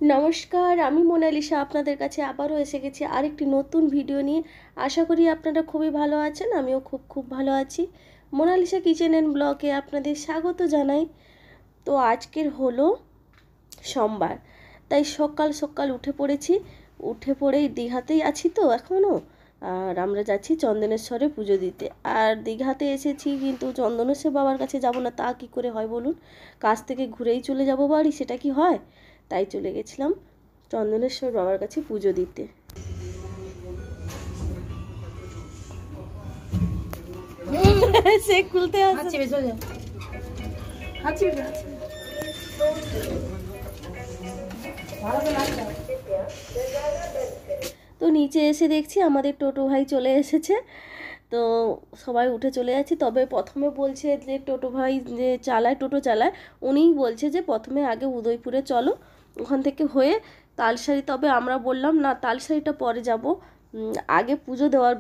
নমস্কার, আমি মোনালিসা আপনাদের কাছে আবারও এসে গেছি আরেকটি নতুন ভিডিও নিয়ে। আশা করি আপনারা খুবই ভালো আছেন, আমিও খুব ভালো আছি। মোনালিসা কিচেন অ্যান্ড ব্লগে আপনাদের স্বাগত জানাই। তো আজকের হলো সোমবার, তাই সকাল সকাল উঠে পড়েছি। উঠে পড়েই দীঘাতেই আছি তো এখনও, আর আমরা যাচ্ছি চন্দনেশ্বরে পুজো দিতে। আর দীঘাতে এসেছি কিন্তু চন্দনেশ্বর বাবার কাছে যাব না, তা কি করে হয় বলুন? কাছ থেকে ঘুরেই চলে যাব বাড়ি, সেটা কি হয়? তাই চলে গেছিলাম চন্দনেশ্বর বাবার কাছে পুজো দিতে। সে খুলতে আসছে। তো নিচে এসে দেখছি আমাদের টোটো ভাই চলে এসেছে। তো সবাই উঠে চলে যাচ্ছি। তবে প্রথমে বলছে যে টোটো ভাই যে টোটো চালায়, উনিই বলছে যে প্রথমে আগে উদয়পুরে চলো, ওখান থেকে হয়ে তালসারি। তবে আমরা বললাম না, তালসারিটা পরে যাব, আগে পুজো দেওয়ার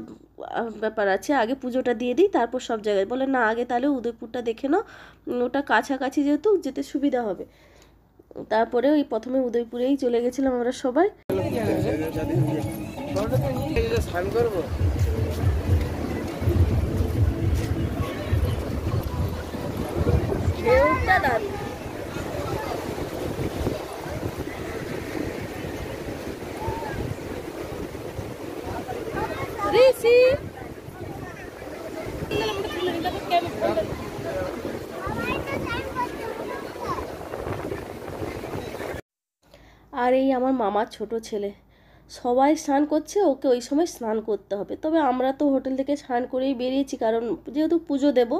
ব্যাপার আছে, আগে পুজোটা দিয়ে দিই তারপর সব জায়গায়। বলে না, আগে তাহলে উদয়পুরটা দেখে নাও, ওটা কাছাকাছি যেহেতু যেতে সুবিধা হবে। তারপরে ওই প্রথমে উদয়পুরেই চলে গেছিলাম আমরা সবাই। আর এই আমার মামার ছোট ছেলে, সবাই স্নান করছে, ওকে ওই সময় স্নান করতে হবে। তবে আমরা তো হোটেল থেকে স্নান করেই বেরিয়েছি, কারণ যেহেতু পুজো দেব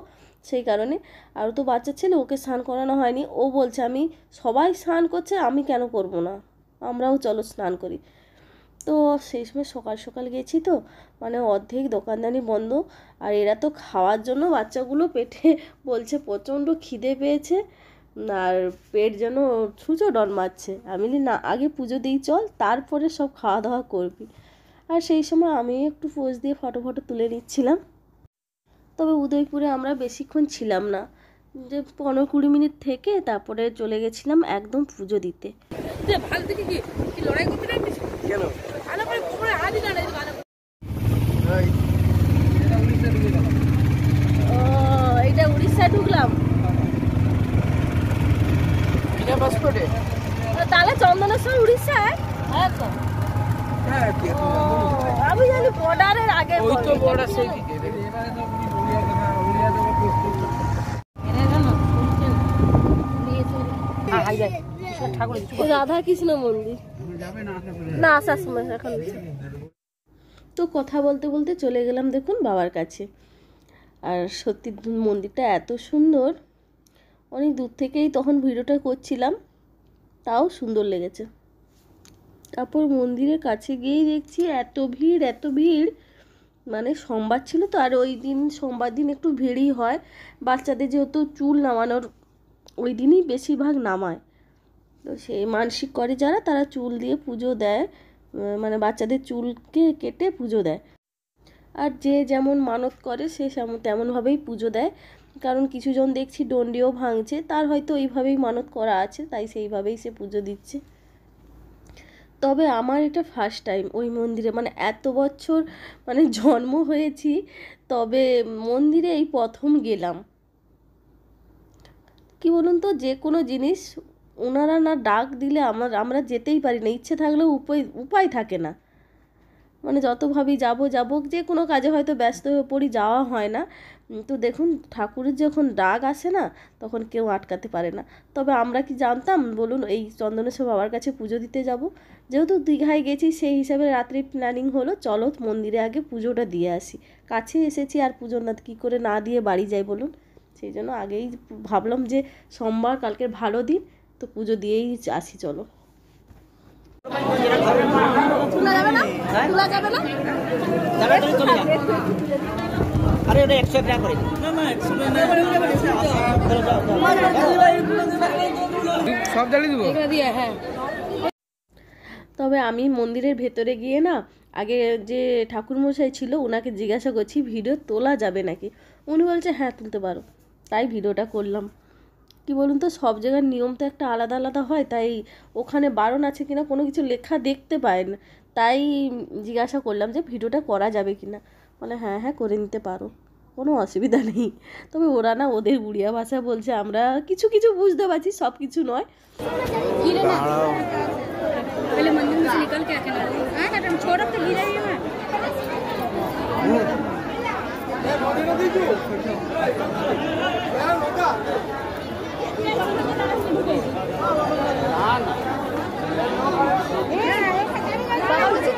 সেই কারণে। আর তো বাচ্চা ছেলে, ওকে স্নান করানো হয়নি। ও বলছে আমি, সবাই স্নান করছে আমি কেন করব না, আমরাও চলো স্নান করি। তো সেই সময় সকাল সকাল গেছি তো, মানে অর্ধেক দোকানদানি বন্ধ। আর এরা তো খাওয়ার জন্য, বাচ্চাগুলো পেটে বলছে প্রচণ্ড খিদে পেয়েছে, আর পেট যেন ছুঁচো ডন মারছে। আমি বলি না, আগে পুজো দিই চল, তারপরে সব খাওয়া দাওয়া করবি। আর সেই সময় আমি একটু পোজ দিয়ে ফটো তুলে নিচ্ছিলাম। তবে উদয়পুরে আমরা বেশিক্ষণ ছিলাম না, যে 15-20 মিনিট থেকে তারপরে চলে গেছিলাম একদম পুজো দিতে। এইটা উড়িষ্যায় ঢুকলাম তাহলে চন্দনেশ্বর উড়িষ্যায়। আমি জানি বর্ডারের আগে, ওই তো বর্ডার সেই দিকে। রাধা কৃষ্ণ মন্দির না, আসার সময় এখন। তো কথা বলতে বলতে চলে গেলাম দেখুন বাবার কাছে। আর সত্যি মন্দিরটা এত সুন্দর, অনেক দূর থেকেই তখন ভিডিওটা করছিলাম, তাও সুন্দর লেগেছে। তারপর মন্দিরের কাছে গিয়েই দেখছি এত ভিড়, মানে সোমবার ছিল তো, আর ওই দিন সোমবার দিন একটু ভিড়ই হয়। বাচ্চাদের যেহেতু চুল নামানোর ওই দিনই বেশিরভাগ নামায়, তো সেই মানসিক করে যারা, তারা চুল দিয়ে পুজো দেয়, মানে বাচ্চাদের চুলকে কেটে পুজো দেয়। আর যে যেমন মানত করে সে তেমনভাবেই পুজো দেয়। কারণ কিছুজন দেখছি ডন্ডিও ভাঙছে, তার হয়তো ওইভাবেই মানত করা আছে, তাই সেইভাবেই সে পুজো দিচ্ছে। তবে আমার এটা ফার্স্ট টাইম ওই মন্দিরে, মানে এত বছর মানে জন্ম হয়েছি, তবে মন্দিরে এই প্রথম গেলাম। কি বলুন তো, যে কোনো জিনিস ওনারা না ডাক দিলে আমরা যেতেই পারি না, ইচ্ছে থাকলেও উপায় থাকে না। মানে যত ভাবি যাব যে কোনো কাজে হয়তো ব্যস্ত হয়ে পড়ি, যাওয়া হয় না। তো দেখুন, ঠাকুরের যখন ডাক আসে না, তখন কেউ আটকাতে পারে না। তবে আমরা কি জানতাম বলুন এই চন্দনেশ্বর বাবার কাছে পুজো দিতে যাব? যেহেতু দীঘায় গেছি, সেই হিসাবে রাত্রি প্ল্যানিং হলো চলো মন্দিরে আগে পুজোটা দিয়ে আসি। কাছে এসেছি, আর পুজো না কি করে না দিয়ে বাড়ি যাই বলুন? সেই জন্য আগেই ভাবলাম যে সোমবার, কালকের ভালো দিন, তো পুজো দিয়েই আসি চলো। আরে ওটা 100 টাকা করে। সব জ্বালিয়ে দেবো। হ্যাঁ। তবে আমি মন্দিরের ভেতরে গিয়ে না, আগে যে ঠাকুরমশাই ছিল ওনাকে জিজ্ঞাসা করছি ভিডিও তোলা যাবে নাকি। উনি বলছে হ্যাঁ তুলতে পারো, তাই ভিডিওটা করলাম। কি বলুন তো, সব জায়গার নিয়ম তো একটা আলাদা আলাদা হয়, তাই ওখানে বারণ আছে কিনা কোনো কিছু লেখা দেখতে পায় না, তাই জিজ্ঞাসা করলাম যে ভিডিওটা করা যাবে কিনা। বলে হ্যাঁ হ্যাঁ করে নিতে পারো, কোনো অসুবিধা নেই। তবে ওরা না ওদের উড়িয়া ভাষা বলছে, আমরা কিছু কিছু বুঝতে পারছি, সব কিছু নয়। पहले मंदिर में से निकल के आके ना छोड़ तो गिरा ही है।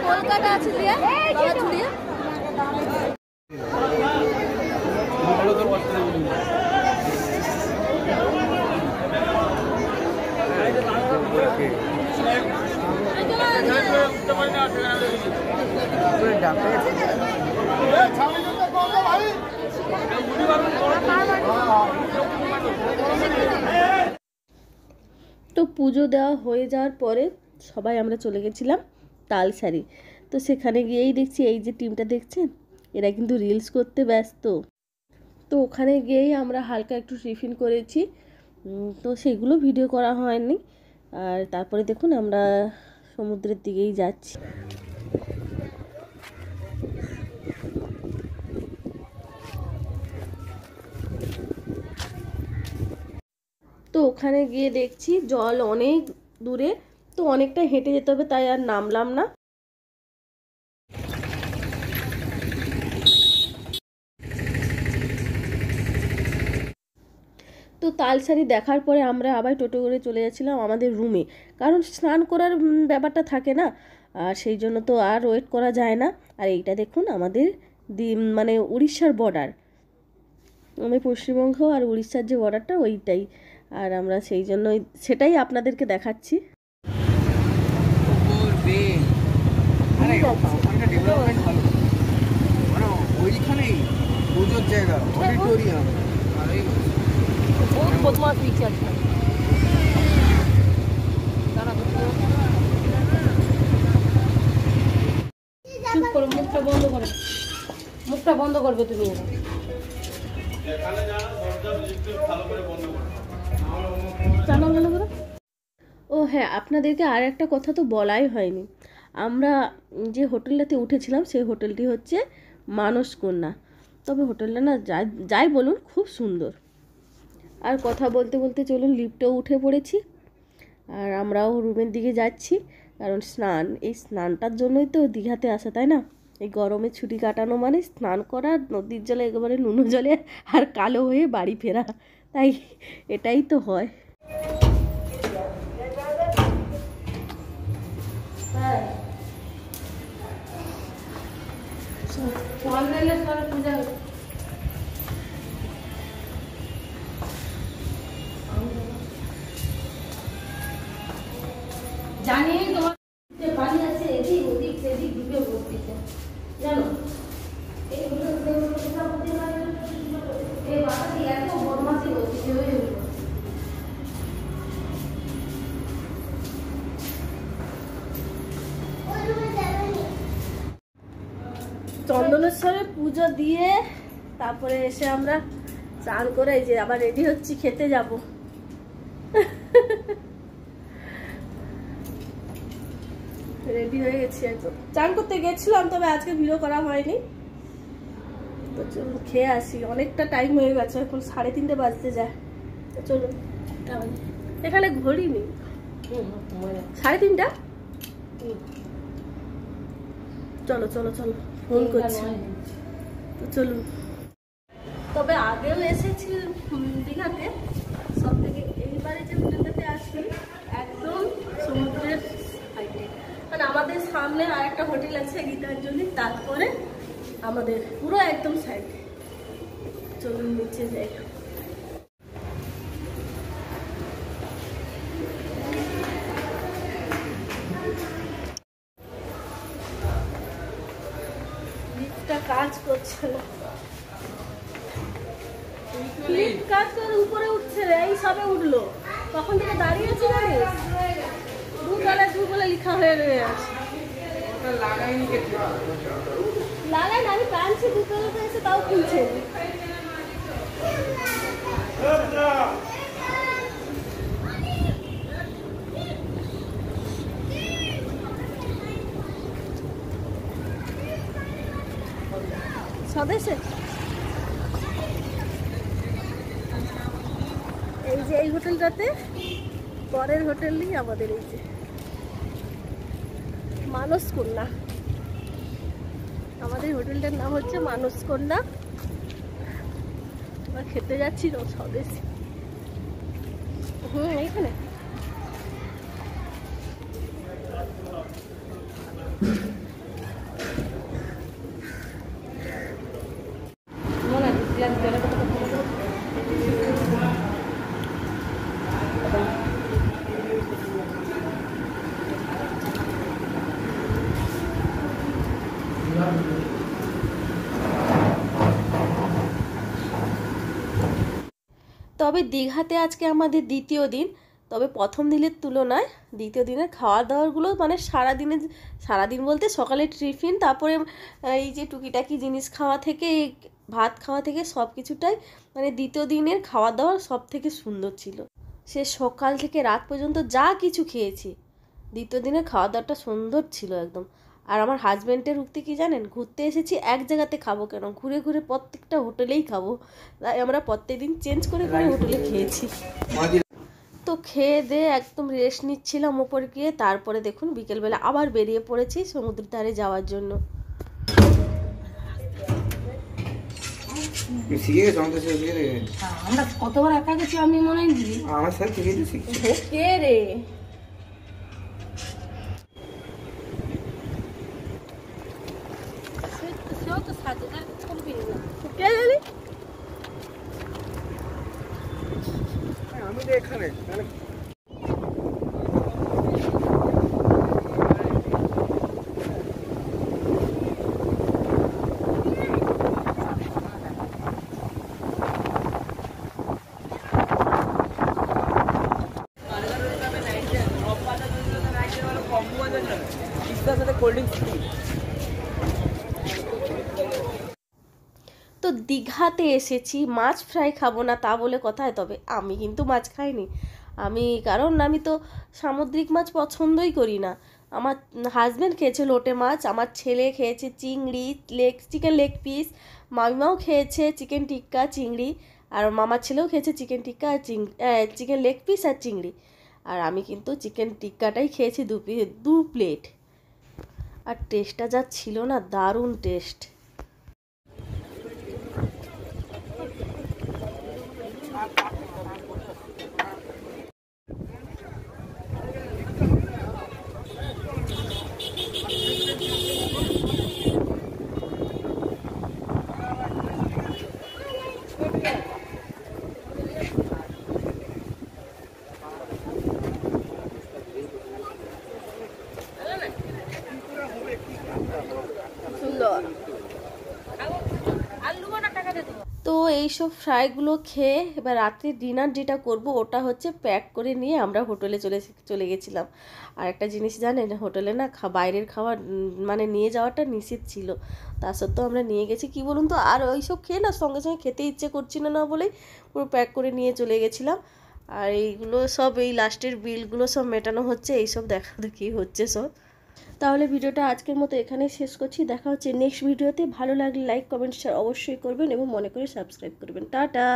कोलकाता আছে দিয়া বাবা ছুড়িয়া তো পুজো দেওয়া হয়ে যাওয়ার পরে সবাই আমরা চলে গেছিলাম তালসারি। তো সেখানে গিয়েই দেখছি এই যে টিমটা দেখছেন, এরা কিন্তু রিলস করতে ব্যস্ত। তো ওখানে গিয়েই আমরা হালকা একটু টিফিন করেছি, তো সেগুলো ভিডিও করা হয়নি। আর তারপরে দেখুন আমরা সমুদ্রের দিকেই যাচ্ছি। তো ওখানে গিয়ে দেখছি জল অনেক দূরে, তো অনেকটা হেঁটে যেতে হবে, তাই আর নামলাম না। তো তালসারি দেখার পরে আমরা আবার টোটো করে চলে যাচ্ছিলাম আমাদের রুমে, কারণ স্নান করার ব্যাপারটা থাকে না, আর সেই জন্য তো আর ওয়েট করা যায় না। আর এইটা দেখুন আমাদের মানে উড়িষ্যার বর্ডার, আমাদের পশ্চিমবঙ্গ আর উড়িষ্যার যে বর্ডারটা ওইটাই, আর আমরা সেই জন্যই সেটাই আপনাদেরকে দেখাচ্ছি। মুখটা বন্ধ করো, মুখটা বন্ধ করবে তুমি। ও হ্যাঁ, আপনাদেরকে আর একটা কথা তো বলাই হয়নি, আমরা যে হোটেলটাতে উঠেছিলাম সেই হোটেলটি হচ্ছে মানসকন্যা। তবে হোটেলটা না যাই বলুন খুব সুন্দর। আর কথা বলতে বলতে চলুন লিফটেও উঠে পড়েছি, আর আমরাও রুমের দিকে যাচ্ছি, কারণ এই স্নানটার জন্যই তো দীঘাতে আসা, তাই না? এই গরমে ছুটি কাটানো মানে স্নান করা, নদীর জলে একেবারে নুনো জলে আর কালো হয়ে বাড়ি ফেরা, তাই এটাই তো হয়। জানি তোমার পানি আছে, এদিক ওদিক সেদিক ঢুকে পড়তেছে জানো। এত বদমাশি করতেছে ওই চন্দনেশ্বরে পুজো দিয়ে তারপরে এসে আমরা চান করে এই যে আবার রেডি হচ্ছি, খেতে যাব। রেডি হয়ে গেছি একদম, চান করতে গেছিলাম, তবে আজকে ভিডিও করা হয়নি। তো চলুন খেয়ে আসি, অনেকটা টাইম হয়ে গেছে, এখন 3:30 বাজতে যায়। তো চলুন, এখানে ঘড়ি নেই, 3:30। চলো চলো চলো, ফোন করছি। তো চলুন। তবে আগেও এসেছি দীঘাতে, সব থেকে এইবারে যে হোটেলটাতে আসছি একদম সমুদ্রের সাইডে, মানে আমাদের সামনে আর একটা হোটেল আছে গীতাঞ্জলি, তারপরে আমাদের পুরো একদম সাইডে। চলুন নিচে যাই। কাজ করছে না, কাজ করে উপরে উঠছে, এই সবে উঠলো, তখন থেকে দাঁড়িয়ে আছি জানিস, দুবেলা লেখা হয়ে রয়ে আছে। লাগাই না, আমি টানছি, দুবেলাতে এসে তাও খুলছে। স্বদেশে এই যে এই হোটেলটাতে পরের হোটেলই আমাদের এই যে মানসকন্যা। আমাদের হোটেলটার নাম হচ্ছে মানসকন্যা। আমরা খেতে যাচ্ছি স্বদেশে। এইখানে তবে দীঘাতে আজকে আমাদের দ্বিতীয় দিন। তবে প্রথম দিনের তুলনায় দ্বিতীয় দিনের খাওয়া দাওয়াগুলো মানে সারাদিন বলতে সকালে টিফিন, তারপরে এই যে টুকিটাকি জিনিস খাওয়া থেকে ভাত খাওয়া থেকে সব কিছুটাই মানে দ্বিতীয় দিনের খাওয়া দাওয়া সব থেকে সুন্দর ছিল। সে সকাল থেকে রাত পর্যন্ত যা কিছু খেয়েছি, দ্বিতীয় দিনের খাওয়া দাওয়াটা সুন্দর ছিল একদম। আর আমার হাজব্যান্ডের উক্তি কি জানেন, ঘুরতে এসেছি এক জায়গাতে খাবো কেন, ঘুরে ঘুরে প্রত্যেকটা হোটেলেই খাবো। তাই আমরা প্রত্যেকদিন চেঞ্জ করে করে হোটেলে খেয়েছি। তো খেয়ে দিয়ে একদম রেস্ট নিচ্ছিলাম উপর গিয়ে। তারপরে দেখুন বিকেলবেলা আবার বেরিয়ে পড়েছি সমুদ্রের ধারে যাওয়ার জন্য। আমরা কতবার একা গেছি আমি মনে হয় দিদি আমার সাথে থেকে শিখছি। কে রে সেও তো সাজে না কমবি না কে জানি। আমি তো এখানে তো দীঘাতে এসেছি, মাছ ফ্রাই খাবো না তা বলে কথায়, তবে আমি কিন্তু মাছ খাইনি। কারণ আমি তো সামুদ্রিক মাছ পছন্দই করি না। আমার হাজব্যান্ড খেয়েছে লোটে মাছ, আমার ছেলে খেয়েছে চিংড়ি, চিকেন লেগ পিস, মামিমাও খেয়েছে চিকেন টিক্কা চিংড়ি, আর মামার ছেলেও খেয়েছে চিকেন টিক্কা আর চিকেন লেগ পিস আর চিংড়ি। আর আমি কিন্তু চিকেন টিক্কাটাই খেয়েছি 2 প্লেট। আর টেস্টটা যা ছিল না, দারুণ টেস্ট। তো এইসব ফ্রাইগুলো খেয়ে এবার রাত্রে ডিনার যেটা করব ওটা হচ্ছে প্যাক করে নিয়ে আমরা হোটেলে চলে গেছিলাম। আর একটা জিনিস জানেন, হোটেলে না বাইরের খাবার মানে নিয়ে যাওয়াটা নিষিদ্ধ ছিল, তা সত্ত্বেও আমরা নিয়ে গেছি। কি বলুন তো, আর ওইসব খেয়ে না সঙ্গে সঙ্গে খেতে ইচ্ছে করছিল না বলেই পুরো প্যাক করে নিয়ে চলে গেছিলাম। আর এইগুলো সব এই লাস্টের বিলগুলো সব মেটানো হচ্ছে, এইসব দেখা দেখি হচ্ছে সব। তাহলে ভিডিওটা আজকের মতো এখানেই শেষ করছি। দেখা হচ্ছে নেক্সট ভিডিওতে। ভালো লাগলে লাইক কমেন্ট শেয়ার অবশ্যই করবেন এবং মনে করে সাবস্ক্রাইব করবেন। টাটা।